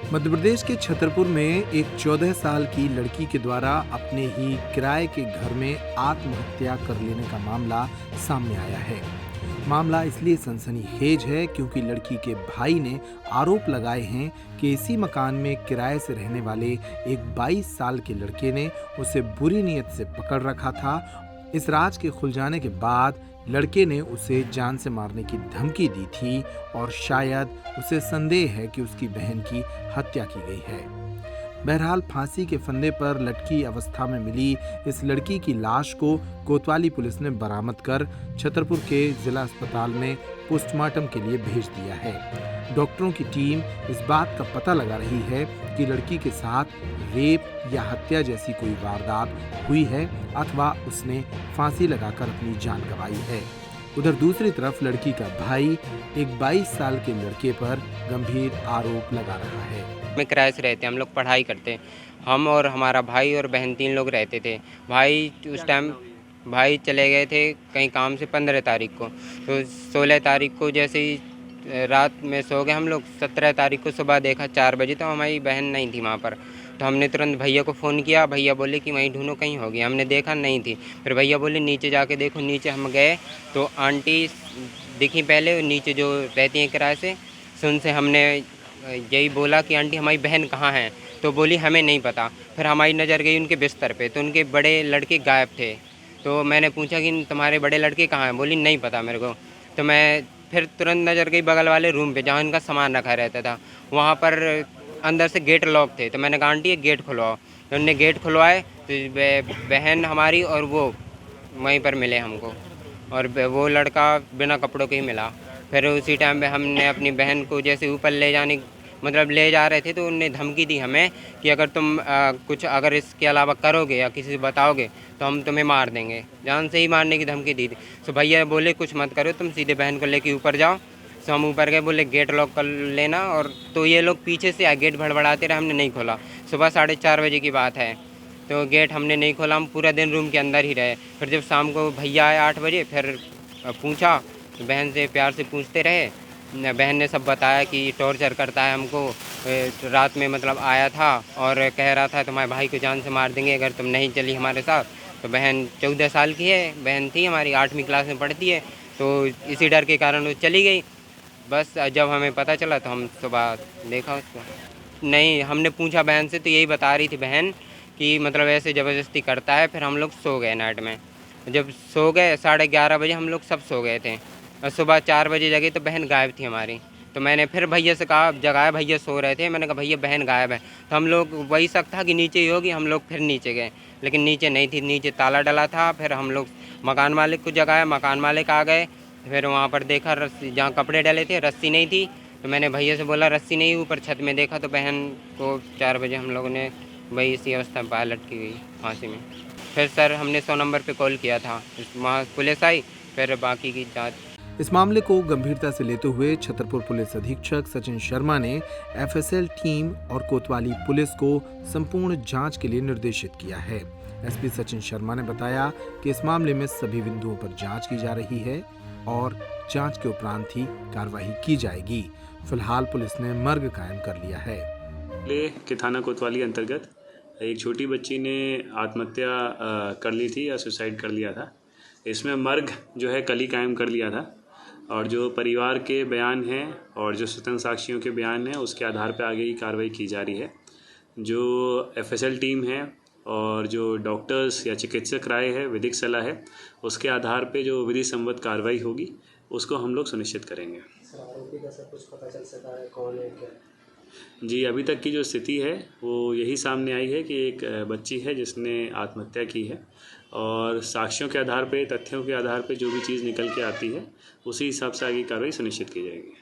मध्य प्रदेश के छतरपुर में एक 14 साल की लड़की के द्वारा अपने ही किराए के घर में आत्महत्या कर लेने का मामला सामने आया है। मामला इसलिए सनसनीखेज है क्योंकि लड़की के भाई ने आरोप लगाए हैं कि इसी मकान में किराए से रहने वाले एक 22 साल के लड़के ने उसे बुरी नीयत से पकड़ रखा था। इस राज के खुल जाने के बाद लड़के ने उसे जान से मारने की धमकी दी थी और शायद उसे संदेह है कि उसकी बहन की हत्या की गई है। बहरहाल फांसी के फंदे पर लटकी अवस्था में मिली इस लड़की की लाश को कोतवाली पुलिस ने बरामद कर छतरपुर के जिला अस्पताल में पोस्टमार्टम के लिए भेज दिया है। डॉक्टरों की टीम इस बात का पता लगा रही है कि लड़की के साथ रेप या हत्या जैसी कोई वारदात हुई है अथवा उसने फांसी लगाकर अपनी जान गंवाई है। उधर दूसरी तरफ लड़की का भाई एक 22 साल के लड़के पर गंभीर आरोप लगा रहा है। में किराए से रहते, हम लोग पढ़ाई करते, हम और हमारा भाई और बहन 3 लोग रहते थे। भाई उस टाइम भाई चले गए थे कहीं काम से 15 तारीख को, तो 16 तारीख को जैसे ही रात में सो गए हम लोग। 17 तारीख को सुबह देखा 4 बजे, तो हमारी बहन नहीं थी वहाँ पर। तो हमने तुरंत भैया को फ़ोन किया, भैया बोले कि वहीं ढूंढो कहीं होगी। हमने देखा नहीं थी, फिर भैया बोले नीचे जाके देखो। नीचे हम गए तो आंटी दिखी पहले नीचे जो रहती हैं किराए से, उनसे हमने यही बोला कि आंटी हमारी बहन कहाँ है, तो बोली हमें नहीं पता। फिर हमारी नज़र गई उनके बिस्तर पे, तो उनके बड़े लड़के गायब थे। तो मैंने पूछा कि तुम्हारे बड़े लड़के कहाँ हैं, बोली नहीं पता मेरे को। तो मैं फिर तुरंत नज़र गई बगल वाले रूम पे जहाँ उनका सामान रखा रहता था, वहाँ पर अंदर से गेट लॉक थे। तो मैंने कहा आंटी ये गेट खुलवाओ, तो उन्होंने गेट खुलवाए तो बहन हमारी और वो वहीं पर मिले हमको, और वो लड़का बिना कपड़ों के ही मिला। फिर उसी टाइम पे हमने अपनी बहन को जैसे ऊपर ले जा रहे थे, तो उनने धमकी दी हमें कि अगर तुम कुछ अगर इसके अलावा करोगे या किसी से बताओगे तो हम तुम्हें मार देंगे। जान से ही मारने की धमकी दी थी। तो भैया बोले कुछ मत करो, तुम सीधे बहन को लेके ऊपर जाओ। तो हम ऊपर गए, बोले गेट लॉक कर लेना, और तो ये लोग पीछे से गेट भड़बड़ाते रहे, हमने नहीं खोला। सुबह 4:30 बजे की बात है, तो गेट हमने नहीं खोला, हम पूरा दिन रूम के अंदर ही रहे। फिर जब शाम को भैया आए 8 बजे, फिर पूछा, तो बहन से प्यार से पूछते रहे। बहन ने सब बताया कि टॉर्चर करता है हमको, रात में मतलब आया था और कह रहा था तुम्हारे भाई को जान से मार देंगे अगर तुम नहीं चली हमारे साथ। तो बहन 14 साल की है, बहन थी हमारी, 8वीं क्लास में पढ़ती है, तो इसी डर के कारण वो चली गई। बस जब हमें पता चला तो हम सुबह देखा उसको। नहीं, हमने पूछा बहन से, तो यही बता रही थी बहन कि मतलब ऐसे ज़बरदस्ती करता है। फिर हम लोग सो गए नाइट में। जब सो गए 11:30 बजे हम लोग सब सो गए थे, और सुबह 4 बजे जगे तो बहन गायब थी हमारी। तो मैंने फिर भैया से कहा, जगाया, भैया सो रहे थे, मैंने कहा भैया बहन गायब है। तो हम लोग वही शक था कि नीचे ही होगी, हम लोग फिर नीचे गए, लेकिन नीचे नहीं थी, नीचे ताला डला था। फिर हम लोग मकान मालिक को जगाया, मकान मालिक आ गए। फिर वहाँ पर देखा रस्सी, जहाँ कपड़े डले थे रस्सी नहीं थी। तो मैंने भैया से बोला रस्सी नहीं, ऊपर छत में देखा तो बहन को 4 बजे हम लोगों ने वही इसी अवस्था में पाया लटकी गई फांसी में। फिर सर हमने 100 नंबर पे कॉल किया था, वहाँ पुलिस आई, फिर बाकी की जाँच। इस मामले को गंभीरता से लेते हुए छतरपुर पुलिस अधीक्षक सचिन शर्मा ने एफएसएल टीम और कोतवाली पुलिस को संपूर्ण जांच के लिए निर्देशित किया है। एसपी सचिन शर्मा ने बताया कि इस मामले में सभी बिंदुओं पर जांच की जा रही है और जांच के उपरांत ही कार्रवाई की जाएगी। फिलहाल पुलिस ने मर्ग कायम कर लिया है। के थाना कोतवाली अंतर्गत एक छोटी बच्ची ने आत्महत्या कर ली थी या सुसाइड कर लिया था। इसमें मर्ग जो है कल ही कायम कर लिया था, और जो परिवार के बयान हैं और जो स्वतंत्र साक्षियों के बयान हैं उसके आधार पर आगे की कार्रवाई की जा रही है। जो एफएसएल टीम है और जो डॉक्टर्स या चिकित्सक राय है, विधिक सलाह है, उसके आधार पे जो विधि सम्मत कार्रवाई होगी उसको हम लोग सुनिश्चित करेंगे। आरोपी का सब कुछ पता चल सका है, कौन है क्या? जी, अभी तक की जो स्थिति है वो यही सामने आई है कि एक बच्ची है जिसने आत्महत्या की है, और साक्ष्यों के आधार पे, तथ्यों के आधार पे जो भी चीज़ निकल के आती है उसी हिसाब से आगे कार्रवाई सुनिश्चित की जाएगी।